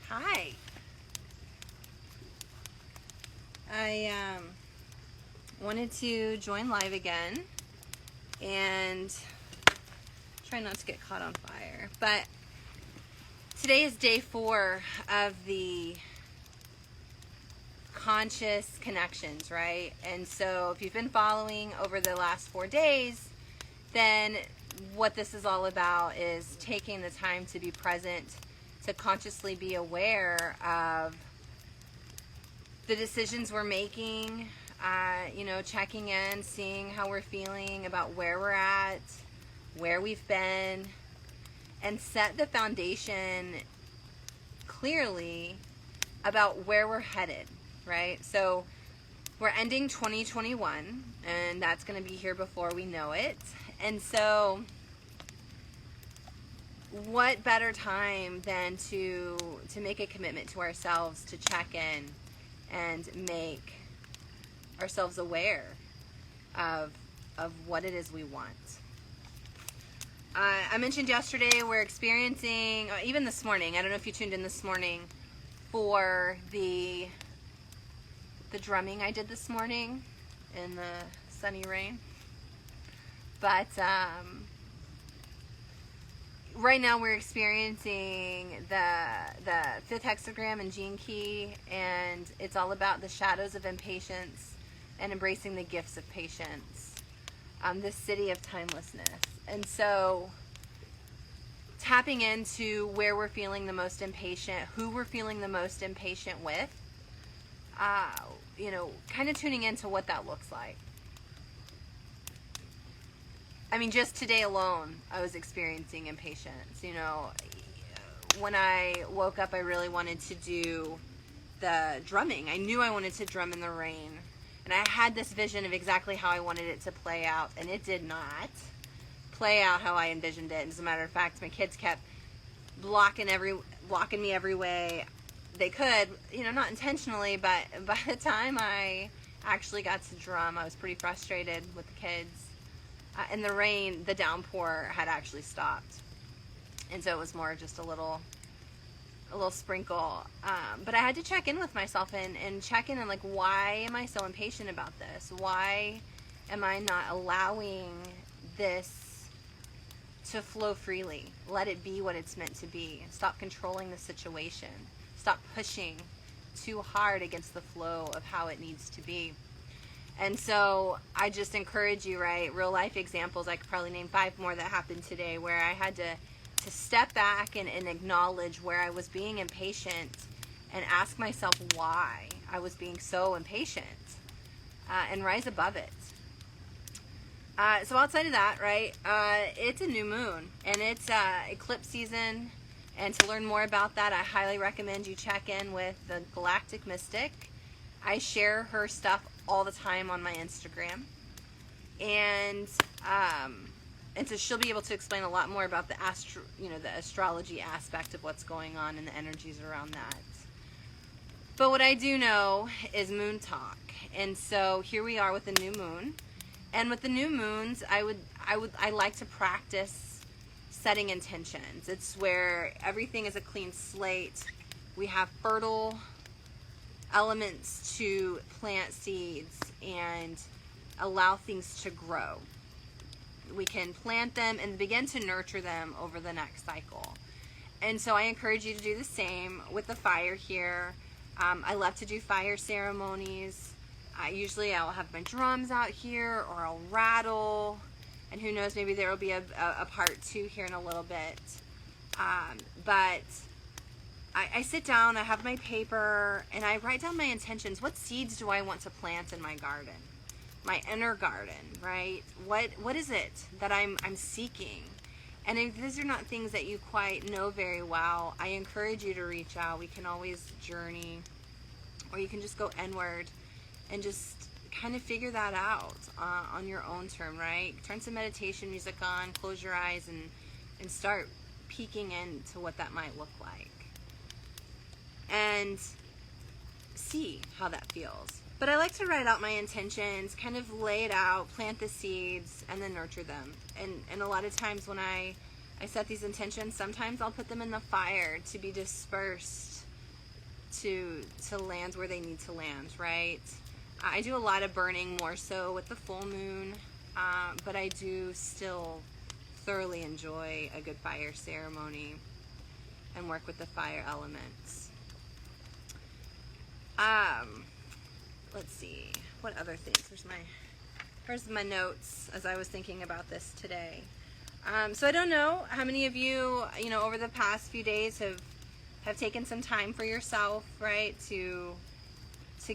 Hi. I wanted to join live again and try not to get caught on fire. But today is day 4 of the conscious connections, right? And so if you've been following over the last 4 days, then what this is all about is taking the time to be present, to consciously be aware of the decisions we're making, checking in, seeing how we're feeling about where we're at, where we've been, and set the foundation clearly about where we're headed, right? So we're ending 2021, and that's going to be here before we know it. And so what better time than to make a commitment to ourselves, to check in and make ourselves aware of what it is we want. I mentioned yesterday we're experiencing, even this morning, I don't know if you tuned in this morning for the drumming I did this morning in the sunny rain. But right now we're experiencing the 5th hexagram in Gene Key, and it's all about the shadows of impatience and embracing the gifts of patience. This city of timelessness. And so tapping into where we're feeling the most impatient, who we're feeling the most impatient with, kind of tuning into what that looks like. I mean, just today alone, I was experiencing impatience. When I woke up, I really wanted to do the drumming. I knew I wanted to drum in the rain. And I had this vision of exactly how I wanted it to play out. And it did not play out how I envisioned it. As a matter of fact, my kids kept blocking me every way they could. Not intentionally, but by the time I actually got to drum, I was pretty frustrated with the kids. And the rain, the downpour had actually stopped. And so it was more just a little sprinkle. But I had to check in with myself and check in and why am I so impatient about this? Why am I not allowing this to flow freely? Let it be what it's meant to be. Stop controlling the situation. Stop pushing too hard against the flow of how it needs to be. And so I just encourage you, right? Real life examples. I could probably name 5 more that happened today where I had to step back and acknowledge where I was being impatient and ask myself why I was being so impatient, and rise above it. So outside of that, right, it's a new moon and it's eclipse season. And to learn more about that, I highly recommend you check in with the Galactic Mystic. I share her stuff all the time on my Instagram. And so she'll be able to explain a lot more about the astrology aspect of what's going on and the energies around that. But what I do know is moon talk. And so here we are with the new moon. And with the new moons, I like to practice setting intentions. It's where everything is a clean slate. We have fertile elements to plant seeds and allow things to grow. We can plant them and begin to nurture them over the next cycle. And so I encourage you to do the same with the fire here. I love to do fire ceremonies. Usually I'll have my drums out here, or I'll rattle, and who knows, maybe there will be a part 2 here in a little bit. But I sit down, I have my paper, and I write down my intentions. What seeds do I want to plant in my garden? My inner garden, right? What is it that I'm seeking? And if these are not things that you quite know very well, I encourage you to reach out. We can always journey, or you can just go inward and just kind of figure that out on your own term, right? Turn some meditation music on, close your eyes, and start peeking into what that might look like. And see how that feels. But I like to write out my intentions, kind of lay it out, plant the seeds, and then nurture them. And a lot of times when I set these intentions, sometimes I'll put them in the fire to be dispersed to land where they need to land, right? I do a lot of burning, more so with the full moon, but I do still thoroughly enjoy a good fire ceremony and work with the fire elements. Let's see, what other things? Here's my notes as I was thinking about this today. So I don't know how many of you, over the past few days have taken some time for yourself, right? To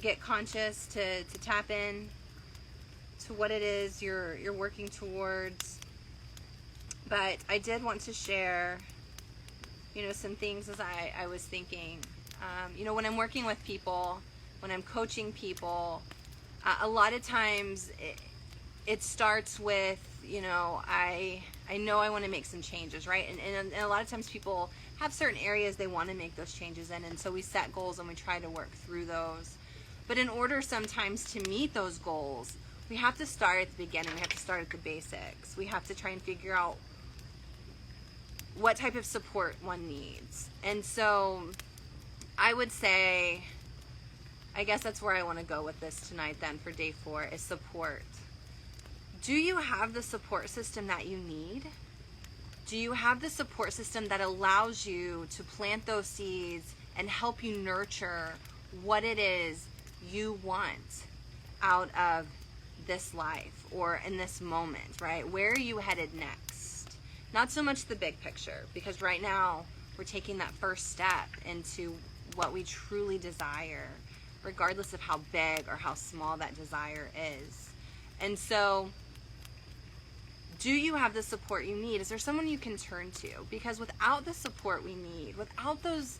get conscious, to tap in to what it is you're working towards. But I did want to share, some things as I was thinking. When I'm working with people, when I'm coaching people, a lot of times it starts with, I know I want to make some changes, right? And a lot of times people have certain areas they want to make those changes in, and so we set goals and we try to work through those. But in order sometimes to meet those goals, we have to start at the beginning. We have to start at the basics. We have to try and figure out what type of support one needs. And so I would say, I guess that's where I want to go with this tonight then for day 4, is support. Do you have the support system that you need? Do you have the support system that allows you to plant those seeds and help you nurture what it is you want out of this life or in this moment, right? Where are you headed next? Not so much the big picture, because right now we're taking that first step into what we truly desire, regardless of how big or how small that desire is. And so, do you have the support you need? Is there someone you can turn to? Because without the support we need, without those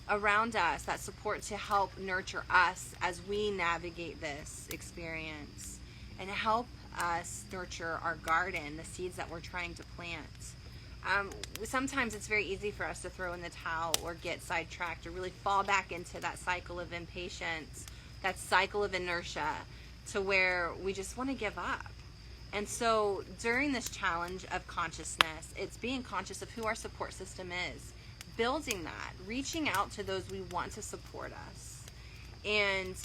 around us, that support to help nurture us as we navigate this experience and help us nurture our garden, the seeds that we're trying to plant. Sometimes it's very easy for us to throw in the towel or get sidetracked or really fall back into that cycle of impatience, that cycle of inertia, to where we just want to give up. And so during this challenge of consciousness, it's being conscious of who our support system is, building that, reaching out to those we want to support us, and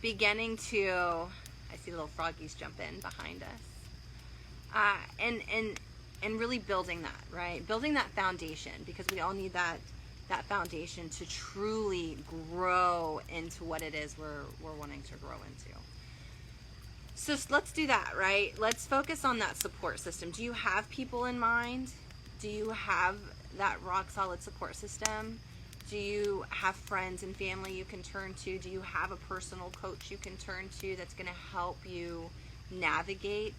beginning to, I see little froggies jump in behind us, and really building that, right? Building that foundation, because we all need that foundation to truly grow into what it is we're wanting to grow into. So let's do that, right? Let's focus on that support system. Do you have people in mind? Do you have that rock solid support system? Do you have friends and family you can turn to? Do you have a personal coach you can turn to that's going to help you navigate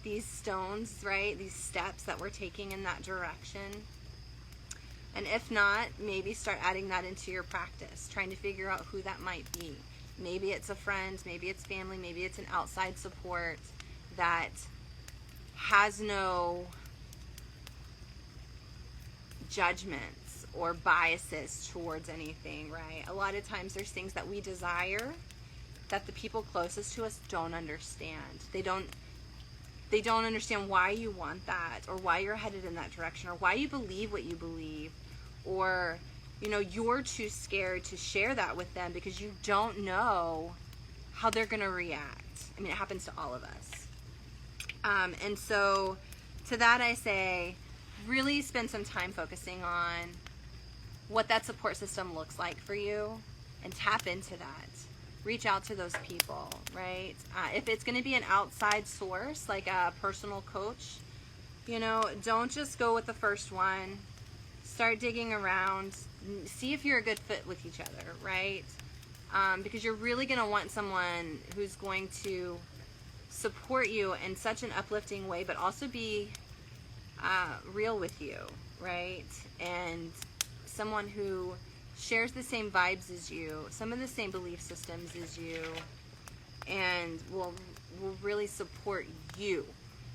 these stones, right? These steps that we're taking in that direction. And if not, maybe start adding that into your practice, trying to figure out who that might be. Maybe it's a friend, maybe it's family, maybe it's an outside support that has no judgments or biases towards anything, right? A lot of times there's things that we desire that the people closest to us don't understand. They don't understand why you want that, or why you're headed in that direction, or why you believe what you believe, or you're too scared to share that with them because you don't know how they're going to react. I mean, it happens to all of us. And so to that I say, really spend some time focusing on what that support system looks like for you and tap into that. Reach out to those people, right? If it's going to be an outside source, like a personal coach, don't just go with the first one. Start digging around. See if you're a good fit with each other, right? Because you're really going to want someone who's going to support you in such an uplifting way, but also be real with you, right? And someone who shares the same vibes as you, some of the same belief systems as you, and will really support you,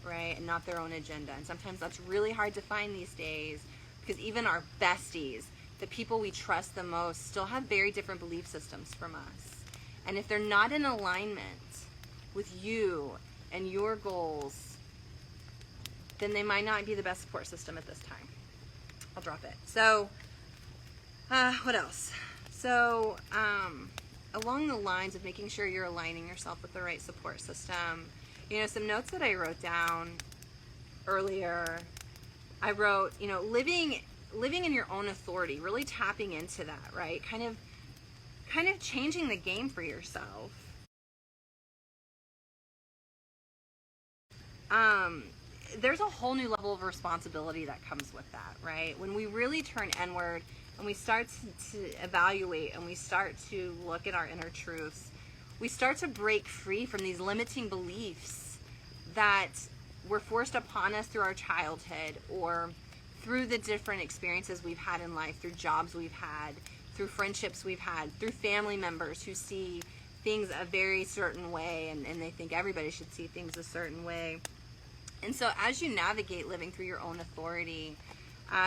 right? And not their own agenda. And sometimes that's really hard to find these days, because even our besties, the people we trust the most, still have very different belief systems from us. And if they're not in alignment with you and your goals, then they might not be the best support system at this time. I'll drop it. So What else? So, along the lines of making sure you're aligning yourself with the right support system, some notes that I wrote down earlier, I wrote, living in your own authority, really tapping into that, right? Kind of changing the game for yourself. There's a whole new level of responsibility that comes with that, right? When we really turn inward and we start to evaluate and we start to look at our inner truths, we start to break free from these limiting beliefs that were forced upon us through our childhood or through the different experiences we've had in life, through jobs we've had, through friendships we've had, through family members who see things a very certain way and they think everybody should see things a certain way. And so as you navigate living through your own authority,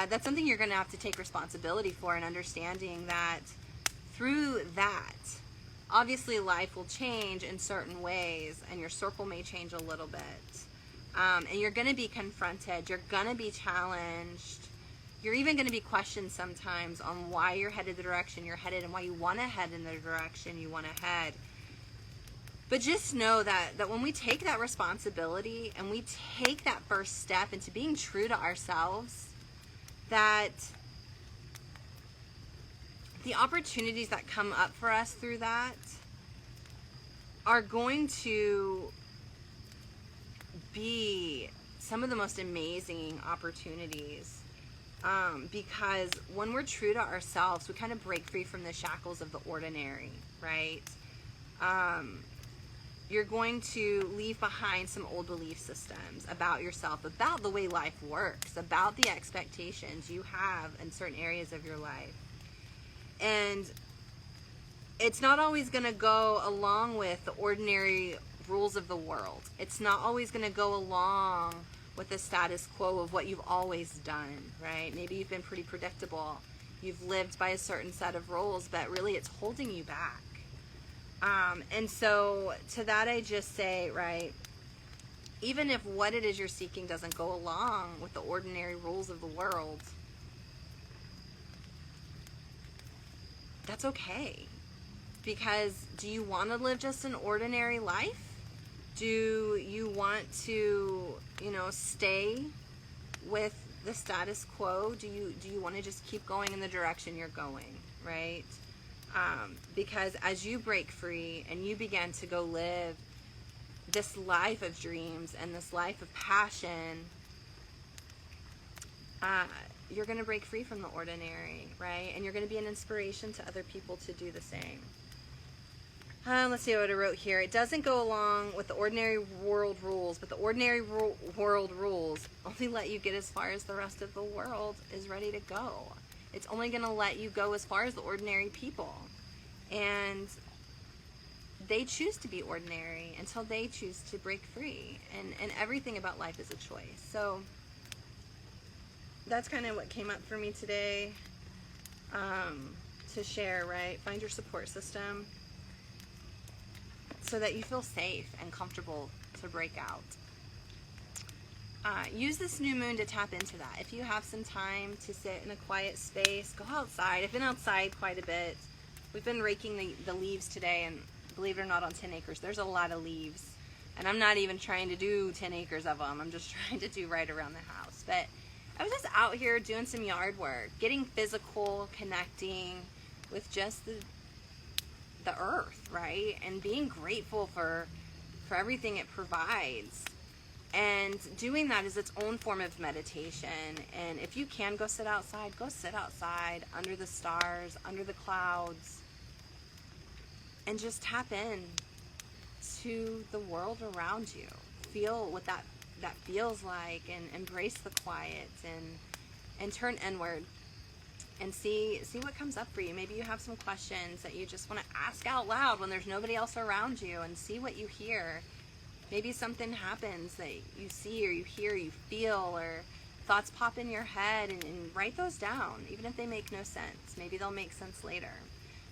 that's something you're going to have to take responsibility for, and understanding that through that, obviously life will change in certain ways and your circle may change a little bit. And you're going to be confronted, you're going to be challenged, you're even going to be questioned sometimes on why you're headed the direction you're headed and why you want to head in the direction you want to head. But just know that when we take that responsibility and we take that first step into being true to ourselves, that the opportunities that come up for us through that are going to be some of the most amazing opportunities. Because when we're true to ourselves, we kind of break free from the shackles of the ordinary, right? You're going to leave behind some old belief systems about yourself, about the way life works, about the expectations you have in certain areas of your life. And it's not always going to go along with the ordinary rules of the world. It's not always going to go along with the status quo of what you've always done, right? Maybe you've been pretty predictable. You've lived by a certain set of rules, but really it's holding you back. And so to that I just say, right, even if what it is you're seeking doesn't go along with the ordinary rules of the world, that's okay. Because do you want to live just an ordinary life? Do you want to, stay with the status quo? Do you want to just keep going in the direction you're going, right? Because as you break free and you begin to go live this life of dreams and this life of passion, you're going to break free from the ordinary, right? And you're going to be an inspiration to other people to do the same. Let's see what I wrote here. It doesn't go along with the ordinary world rules, but the ordinary world rules only let you get as far as the rest of the world is ready to go. It's only going to let you go as far as the ordinary people. And they choose to be ordinary until they choose to break free. And everything about life is a choice. So that's kind of what came up for me today to share, right? Find your support system so that you feel safe and comfortable to break out. Use this new moon to tap into that. If you have some time to sit in a quiet space, go outside. I've been outside quite a bit. We've been raking the leaves today, and believe it or not, on 10 acres, there's a lot of leaves. And I'm not even trying to do 10 acres of them. I'm just trying to do right around the house. But I was just out here doing some yard work, getting physical, connecting with just the earth, right? And being grateful for everything it provides. And doing that is its own form of meditation. And if you can go sit outside, go sit outside under the stars, under the clouds, and just tap in to the world around you. Feel what that feels like, and embrace the quiet, and turn inward and see what comes up for you. Maybe you have some questions that you just want to ask out loud when there's nobody else around you, and see what you hear. Maybe something happens that you see or you hear, you feel, or thoughts pop in your head, and write those down, even if they make no sense. Maybe they'll make sense later.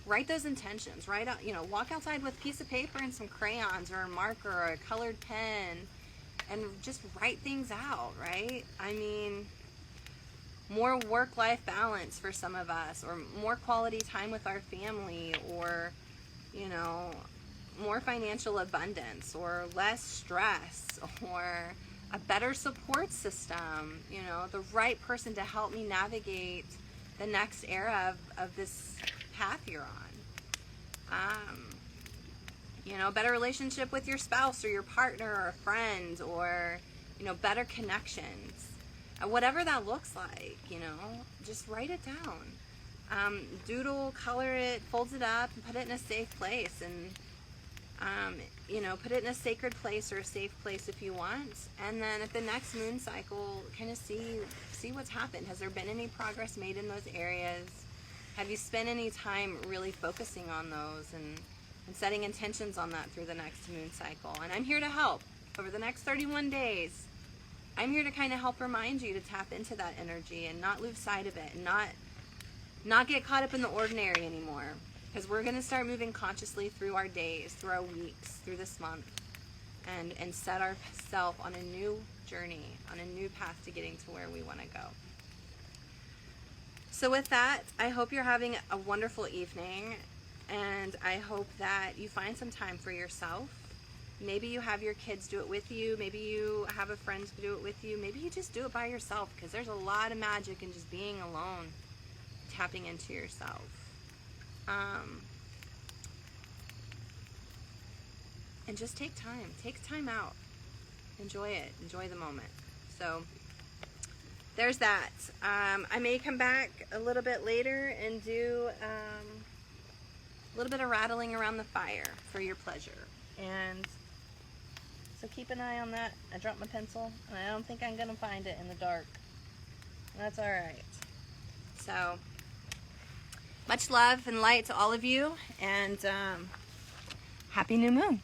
Write those intentions. Walk outside with a piece of paper and some crayons or a marker or a colored pen, and just write things out, right? I mean, more work-life balance for some of us, or more quality time with our family, or, you know, more financial abundance, or less stress, or a better support system, you know, the right person to help me navigate the next era of this path you're on. You know, better relationship with your spouse or your partner or a friend, or, you know, better connections. Whatever that looks like, you know, just write it down. Doodle, color it, fold it up, and put it in a safe place. And, you know, put it in a sacred place or a safe place if you want. And then at the next moon cycle, kind of see what's happened. Has there been any progress made in those areas? Have you spent any time really focusing on those and setting intentions on that through the next moon cycle? And I'm here to help over the next 31 days. I'm here to kind of help remind you to tap into that energy and not lose sight of it, and not get caught up in the ordinary anymore. Because we're going to start moving consciously through our days, through our weeks, through this month, and set ourselves on a new journey, on a new path to getting to where we want to go. So with that, I hope you're having a wonderful evening, and I hope that you find some time for yourself. Maybe you have your kids do it with you. Maybe you have a friend to do it with you. Maybe you just do it by yourself, because there's a lot of magic in just being alone, tapping into yourself. And just take time out. Enjoy it. Enjoy the moment. So there's that. I may come back a little bit later and do a little bit of rattling around the fire for your pleasure. And so keep an eye on that. I dropped my pencil, and I don't think I'm going to find it in the dark. That's all right. So much love and light to all of you, and happy new moon.